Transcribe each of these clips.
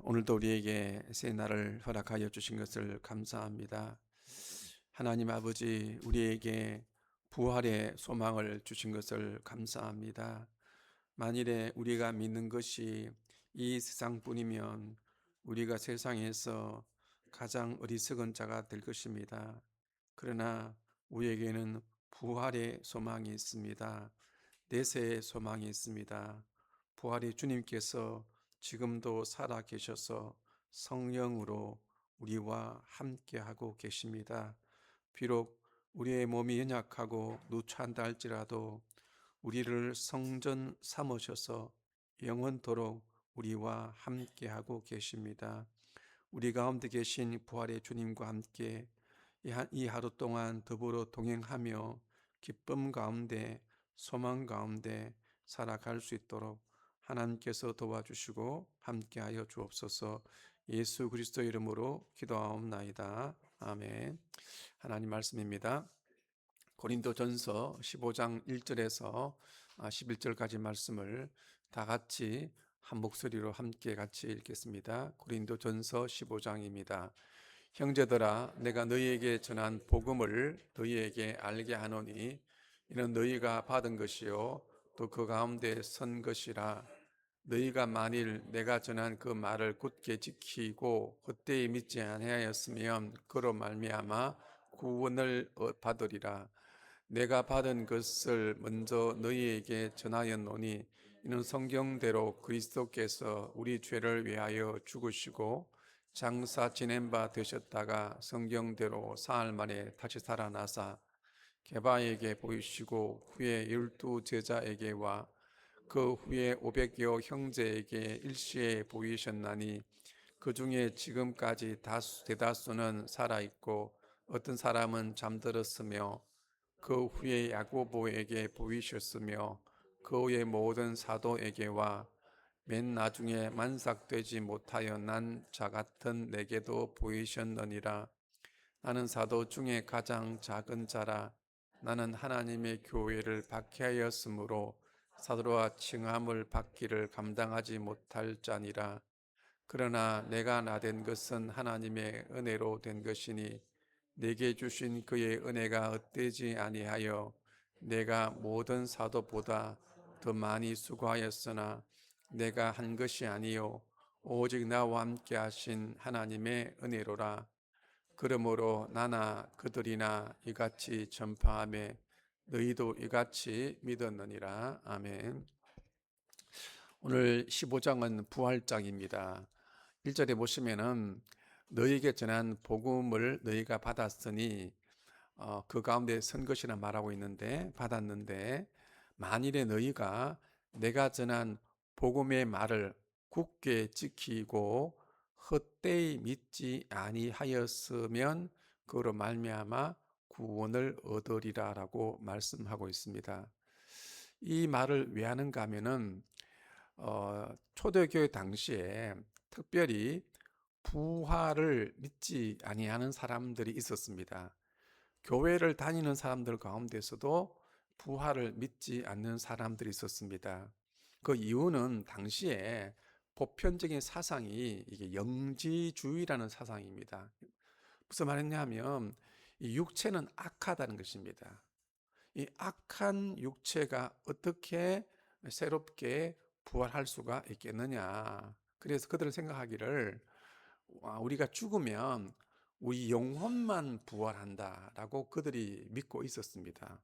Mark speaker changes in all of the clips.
Speaker 1: 오늘도 우리에게 새 날을 허락하여 주신 것을 감사합니다. 하나님 아버지, 우리에게 부활의 소망을 주신 것을 감사합니다. 만일에 우리가 믿는 것이 이 세상뿐이면 우리가 세상에서 가장 어리석은 자가 될 것입니다. 그러나 우리에게는 부활의 소망이 있습니다. 내세의 소망이 있습니다. 부활의 주님께서 지금도 살아 계셔서 성령으로 우리와 함께하고 계십니다. 비록 우리의 몸이 연약하고 누추한다 할지라도 우리를 성전 삼으셔서 영원토록 우리와 함께하고 계십니다. 우리 가운데 계신 부활의 주님과 함께 이 하루 동안 더불어 동행하며 기쁨 가운데 소망 가운데 살아갈 수 있도록 하나님께서 도와주시고 함께하여 주옵소서. 예수 그리스도 이름으로 기도하옵나이다. 아멘. 하나님 말씀입니다. 고린도전서 15장 1절에서 11절까지 말씀을 다 같이 한 목소리로 함께 같이 읽겠습니다. 고린도전서 15장입니다. 형제들아, 내가 너희에게 전한 복음을 너희에게 알게 하노니 이는 너희가 받은 것이요 또 그 가운데 선 것이라. 너희가 만일 내가 전한 그 말을 굳게 지키고 그때에 믿지 아니하였으면 그로 말미암아 구원을 받으리라. 내가 받은 것을 먼저 너희에게 전하였노니 이는 성경대로 그리스도께서 우리 죄를 위하여 죽으시고 장사 지낸 바 되셨다가 성경대로 사흘 만에 다시 살아나사 게바에게 보이시고 후에 12 제자에게와 그 후에 500여 형제에게 일시에 보이셨나니 그 중에 지금까지 대다수는 살아있고 어떤 사람은 잠들었으며 그 후에 야고보에게 보이셨으며 그 후에 모든 사도에게와 맨 나중에 만삭되지 못하여 난 자 같은 내게도 보이셨느니라. 나는 사도 중에 가장 작은 자라. 나는 하나님의 교회를 박해하였으므로 사도와 칭함을 받기를 감당하지 못할 자니라. 그러나 내가 나된 것은 하나님의 은혜로 된 것이니 내게 주신 그의 은혜가 헛되지 아니하여 내가 모든 사도보다 더 많이 수고하였으나 내가 한 것이 아니요 오직 나와 함께 하신 하나님의 은혜로라. 그러므로 나나 그들이나 이같이 전파하며 너희도 이같이 믿었느니라. 아멘. 오늘 15장은 부활장입니다. 1절에 보시면은 너희에게 전한 복음을 너희가 받았으니 그 가운데 선 것이라 말하고 있는데 받았는데 만일에 너희가 내가 전한 복음의 말을 굳게 지키고 헛되이 믿지 아니하였으면 그로 말미암아 구원을 얻으리라라고 말씀하고 있습니다. 이 말을 왜 하는가 하면은 초대교회 당시에 특별히 부활을 믿지 아니하는 사람들이 있었습니다. 교회를 다니는 사람들 가운데서도 부활을 믿지 않는 사람들이 있었습니다. 그 이유는 당시에 보편적인 사상이 이게 영지주의라는 사상입니다. 무슨 말이냐면 이 육체는 악하다는 것입니다. 이 악한 육체가 어떻게 새롭게 부활할 수가 있겠느냐. 그래서 그들은 생각하기를 우리가 죽으면 우리 영혼만 부활한다라고 그들이 믿고 있었습니다.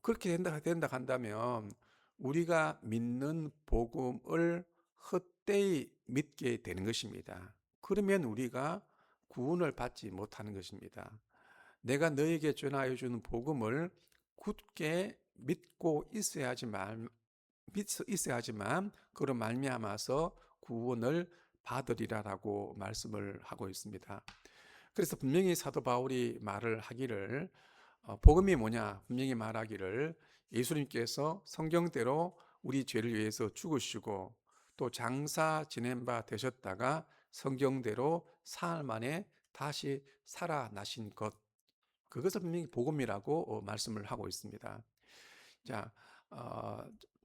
Speaker 1: 그렇게 된다 한다면 우리가 믿는 복음을 헛되이 믿게 되는 것입니다. 그러면 우리가 구원을 받지 못하는 것입니다. 내가 너에게 전하여 주는 복음을 굳게 믿고 있어야지만 그로 말미암아서 구원을 받으리라라고 말씀을 하고 있습니다. 그래서 분명히 사도 바울이 말을 하기를 복음이 뭐냐 분명히 말하기를 예수님께서 성경대로 우리 죄를 위해서 죽으시고 또 장사 지낸 바 되셨다가 성경대로 사흘 만에 다시 살아나신 것, 그것을 분명히 복음이라고 말씀을 하고 있습니다. 자,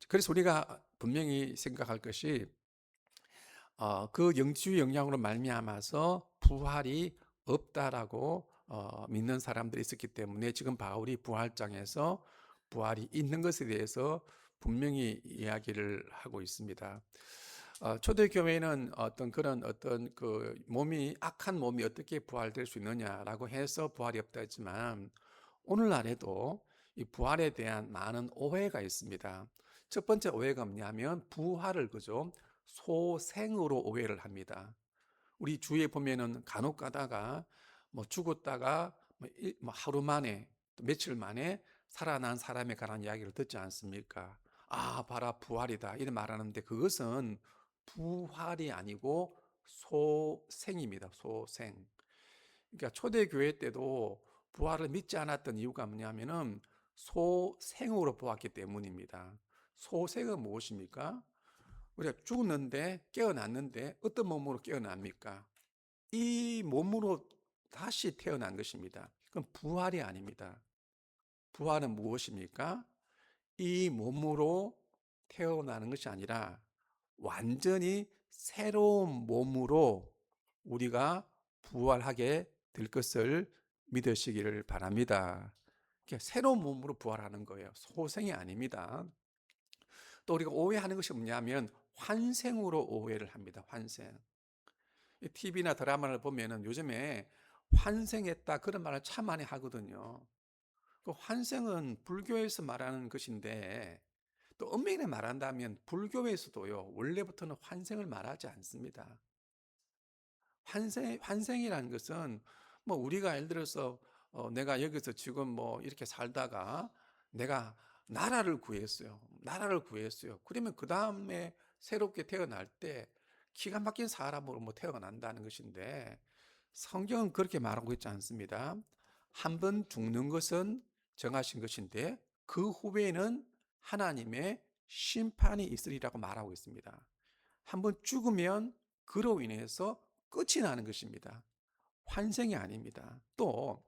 Speaker 1: 그래서 우리가 분명히 생각할 것이 그 영지주의 영향으로 말미암아서 부활이 없다라고 믿는 사람들이 있었기 때문에 지금 바울이 부활장에서 부활이 있는 것에 대해서 분명히 이야기를 하고 있습니다. 초대교회는 어떤 그 몸이 악한 몸이 어떻게 부활될 수 있느냐라고 해서 부활이 없다 했지만 오늘날에도 이 부활에 대한 많은 오해가 있습니다. 첫 번째 오해가 뭐냐면 부활을 그죠? 소생으로 오해를 합니다. 우리 주위에 보면은 간혹 가다가 뭐 죽었다가 뭐 하루 만에 또 며칠 만에 살아난 사람에 관한 이야기를 듣지 않습니까? 아, 봐라, 부활이다. 이런 말하는데 그것은 부활이 아니고 소생입니다. 소생. 그러니까 초대교회 때도 부활을 믿지 않았던 이유가 뭐냐면은 소생으로 보았기 때문입니다. 소생은 무엇입니까? 우리가 죽었는데 깨어났는데 어떤 몸으로 깨어납니까? 이 몸으로 다시 태어난 것입니다. 그럼 부활이 아닙니다. 부활은 무엇입니까? 이 몸으로 태어나는 것이 아니라 완전히 새로운 몸으로 우리가 부활하게 될 것을 믿으시기를 바랍니다. 새로운 몸으로 부활하는 거예요. 소생이 아닙니다. 또 우리가 오해하는 것이 뭐냐면 환생으로 오해를 합니다. 환생. TV나 드라마를 보면은 요즘에 환생했다 그런 말을 참 많이 하거든요. 그 환생은 불교에서 말하는 것인데 또 엄밀히 말한다면 불교에서도요, 원래부터는 환생을 말하지 않습니다. 환생이라는 것은 뭐 우리가 예를 들어서 내가 여기서 지금 뭐 이렇게 살다가 내가 나라를 구했어요. 나라를 구했어요. 그러면 그 다음에 새롭게 태어날 때 기가 막힌 사람으로 뭐 태어난다는 것인데 성경은 그렇게 말하고 있지 않습니다. 한 번 죽는 것은 정하신 것인데 그 후에는 하나님의 심판이 있으리라고 말하고 있습니다. 한 번 죽으면 그로 인해서 끝이 나는 것입니다. 환생이 아닙니다. 또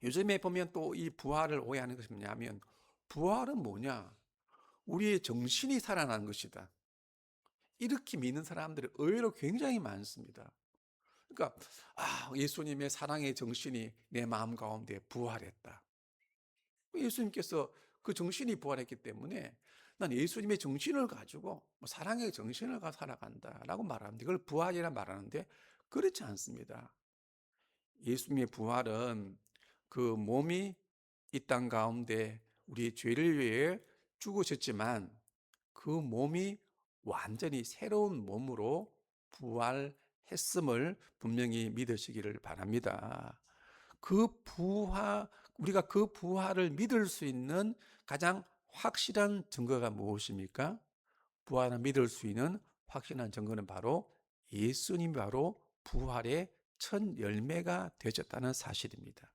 Speaker 1: 요즘에 보면 또 이 부활을 오해하는 것이 뭐냐면 부활은 뭐냐? 우리의 정신이 살아나는 것이다. 이렇게 믿는 사람들이 의외로 굉장히 많습니다. 그러니까 예수님의 사랑의 정신이 내 마음 가운데 부활했다. 예수님께서 그 정신이 부활했기 때문에 난 예수님의 정신을 가지고 사랑의 정신을 가지고 살아간다라고 말하는데 그걸 부활이라 말하는데 그렇지 않습니다. 예수님의 부활은 그 몸이 이 땅 가운데 우리 죄를 위해 죽으셨지만 그 몸이 완전히 새로운 몸으로 부활했음을 분명히 믿으시기를 바랍니다. 그 부활, 우리가 그 부활을 믿을 수 있는 가장 확실한 증거가 무엇입니까? 부활을 믿을 수 있는 확실한 증거는 바로 예수님이 바로 부활의 첫 열매가 되셨다는 사실입니다.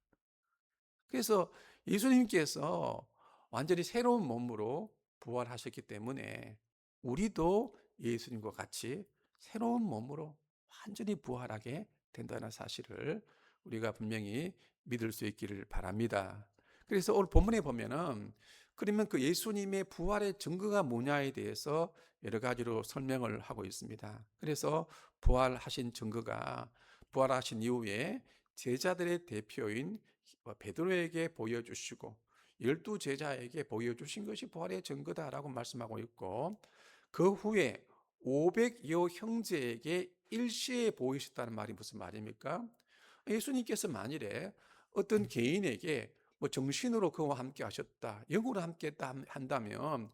Speaker 1: 그래서 예수님께서 완전히 새로운 몸으로 부활하셨기 때문에 우리도 예수님과 같이 새로운 몸으로 완전히 부활하게 된다는 사실을 우리가 분명히 믿을 수 있기를 바랍니다. 그래서 오늘 본문에 보면은 그러면 그 예수님의 부활의 증거가 뭐냐에 대해서 여러 가지로 설명을 하고 있습니다. 그래서 부활하신 증거가 부활하신 이후에 제자들의 대표인 베드로에게 보여주시고 12제자에게 보여주신 것이 부활의 증거다라고 말씀하고 있고 그 후에 500여 형제에게 일시에 보이셨다는 말이 무슨 말입니까? 예수님께서 만일에 어떤 개인에게 뭐 정신으로 그와 함께 하셨다, 영으로 함께 했다 한다면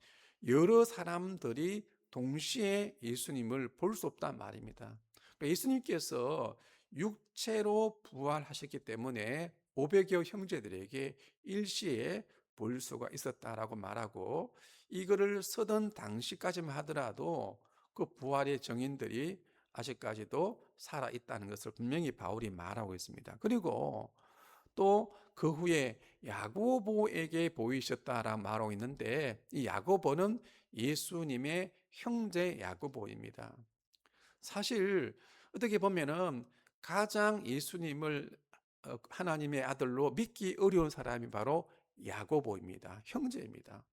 Speaker 1: 여러 사람들이 동시에 예수님을 볼 수 없단 말입니다. 그러니까 예수님께서 육체로 부활하셨기 때문에 500여 형제들에게 일시에 볼 수가 있었다라고 말하고 이거를 쓰던 당시까지만 하더라도 그 부활의 증인들이 아직까지도 살아 있다는 것을 분명히 바울이 말하고 있습니다. 그리고 또 그 후에 야고보에게 보이셨다라 말하고 있는데 이 야고보는 예수님의 형제 야고보입니다. 사실 어떻게 보면은 가장 예수님을 하나님의 아들로 믿기 어려운 사람이 바로 야고보입니다. 형제입니다.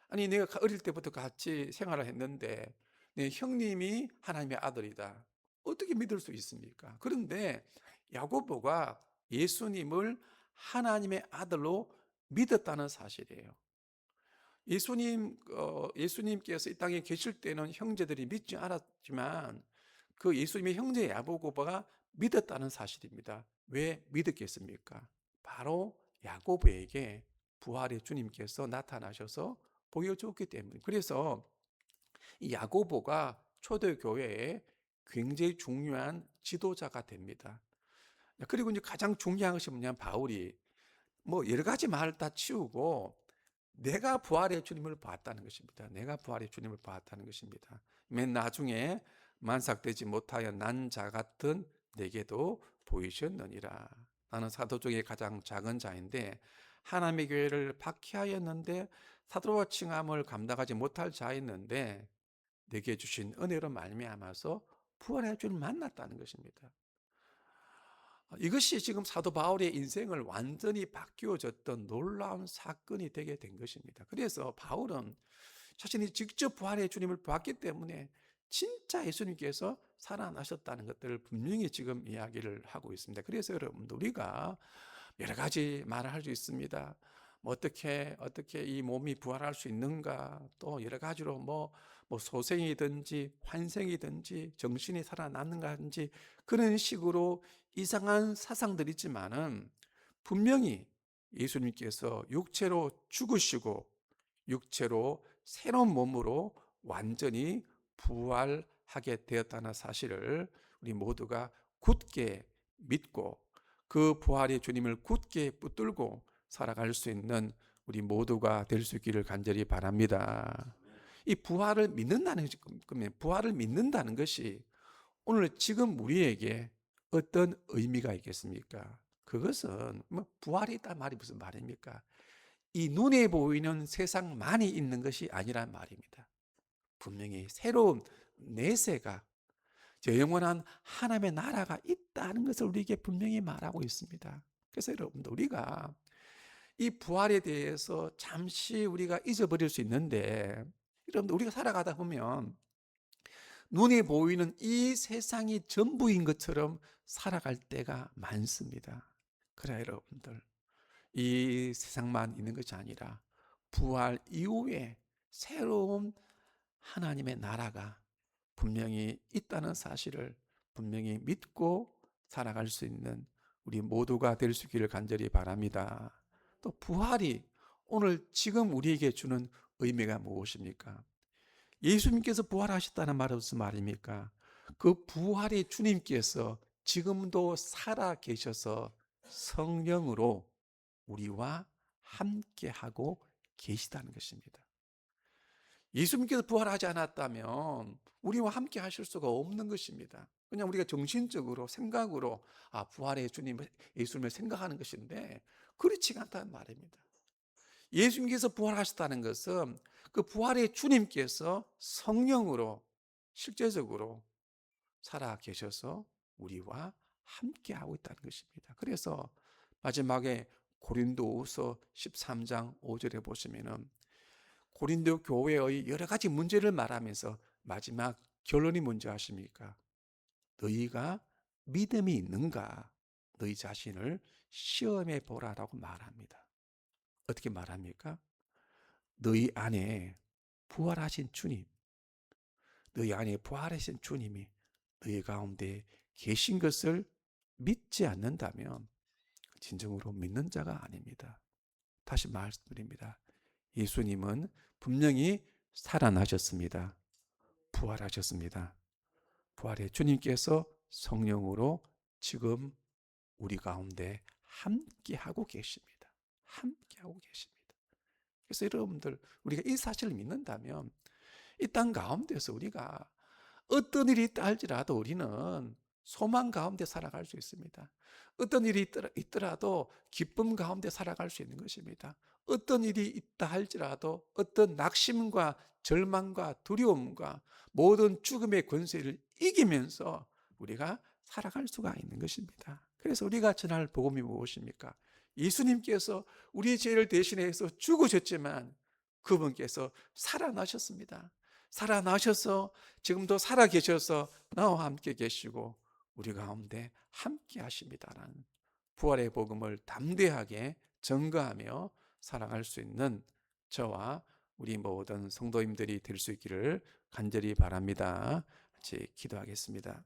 Speaker 1: 아니 내가 어릴 때부터 같이 생활을 했는데 내 형님이 하나님의 아들이다. 어떻게 믿을 수 있습니까? 그런데 야고보가 예수님을 하나님의 아들로 믿었다는 사실이에요. 예수님께서 이 땅에 계실 때는 형제들이 믿지 않았지만 그 예수님의 형제 야고보가 믿었다는 사실입니다. 왜 믿었겠습니까? 바로 야고보에게 부활의 주님께서 나타나셔서 보여줬기 때문에. 그래서 이 야고보가 초대교회에 굉장히 중요한 지도자가 됩니다. 그리고 이제 가장 중요한 것이 뭐냐면 바울이 뭐 여러 가지 말을 다 치우고 내가 부활의 주님을 봤다는 것입니다. 내가 부활의 주님을 봤다는 것입니다. 맨 나중에 만삭되지 못하여 난 자 같은 내게도 보이셨느니라. 나는 사도 중에 가장 작은 자인데 하나님의 교회를 박해하였는데 사도와 칭함을 감당하지 못할 자였는데 내게 주신 은혜로 말미암아서 부활의 주를 만났다는 것입니다. 이것이 지금 사도 바울의 인생을 완전히 바뀌어졌던 놀라운 사건이 되게 된 것입니다. 그래서 바울은 자신이 직접 부활의 주님을 봤기 때문에 진짜 예수님께서 살아나셨다는 것들을 분명히 지금 이야기를 하고 있습니다. 그래서 여러분들 우리가 여러 가지 말을 할 수 있습니다. 뭐 어떻게 이 몸이 부활할 수 있는가, 또 여러 가지로 뭐 소생이든지 환생이든지 정신이 살아났는가든지 그런 식으로 이상한 사상들이 있지만은 분명히 예수님께서 육체로 죽으시고 육체로 새로운 몸으로 완전히 부활하게 되었다는 사실을 우리 모두가 굳게 믿고 그 부활의 주님을 굳게 붙들고 살아갈 수 있는 우리 모두가 될 수 있기를 간절히 바랍니다. 이 부활을 믿는다는 것이, 부활을 믿는다는 것이 오늘 지금 우리에게 어떤 의미가 있겠습니까? 그것은 뭐 부활이 있다 말이 무슨 말입니까? 이 눈에 보이는 세상만이 있는 것이 아니란 말입니다. 분명히 새로운 내세가, 저 영원한 하나님의 나라가 있다는 것을 우리에게 분명히 말하고 있습니다. 그래서 여러분들 우리가 이 부활에 대해서 잠시 우리가 잊어버릴 수 있는데, 여러분들 우리가 살아가다 보면 눈에 보이는 이 세상이 전부인 것처럼 살아갈 때가 많습니다. 그래 여러분들, 이 세상만 있는 것이 아니라 부활 이후에 새로운 하나님의 나라가 분명히 있다는 사실을 분명히 믿고 살아갈 수 있는 우리 모두가 될 수 있기를 간절히 바랍니다. 또 부활이 오늘 지금 우리에게 주는 의미가 무엇입니까? 예수님께서 부활하셨다는 말은 무슨 말입니까? 그 부활의 주님께서 지금도 살아 계셔서 성령으로 우리와 함께하고 계시다는 것입니다. 예수님께서 부활하지 않았다면 우리와 함께 하실 수가 없는 것입니다. 그냥 우리가 정신적으로 생각으로 부활의 주님 예수님을 생각하는 것인데 그렇지가 않다는 말입니다. 예수님께서 부활하셨다는 것은 그 부활의 주님께서 성령으로 실제적으로 살아 계셔서 우리와 함께하고 있다는 것입니다. 그래서 마지막에 고린도후서 13장 5절에 보시면은 고린도 교회의 여러 가지 문제를 말하면서 마지막 결론이 뭔지 아십니까? 너희가 믿음이 있는가? 너희 자신을 시험해 보라라고 말합니다. 어떻게 말합니까? 너희 안에 부활하신 주님, 너희 안에 부활하신 주님이 너희 가운데 계신 것을 믿지 않는다면 진정으로 믿는 자가 아닙니다. 다시 말씀드립니다. 예수님은 분명히 살아나셨습니다. 부활하셨습니다. 부활의 주님께서 성령으로 지금 우리 가운데 함께하고 계십니다. 함께하고 계십니다. 그래서 여러분들 우리가 이 사실을 믿는다면 이 땅 가운데서 우리가 어떤 일이 있다 할지라도 우리는 소망 가운데 살아갈 수 있습니다. 어떤 일이 있더라도 기쁨 가운데 살아갈 수 있는 것입니다. 어떤 일이 있다 할지라도 어떤 낙심과 절망과 두려움과 모든 죽음의 권세를 이기면서 우리가 살아갈 수가 있는 것입니다. 그래서 우리가 전할 복음이 무엇입니까? 예수님께서 우리의 죄를 대신해서 죽으셨지만 그분께서 살아나셨습니다. 살아나셔서 지금도 살아계셔서 나와 함께 계시고 우리 가운데 함께 하십니다라는 부활의 복음을 담대하게 증거하며 살아갈 수 있는 저와 우리 모든 성도님들이 될 수 있기를 간절히 바랍니다. 같이 기도하겠습니다.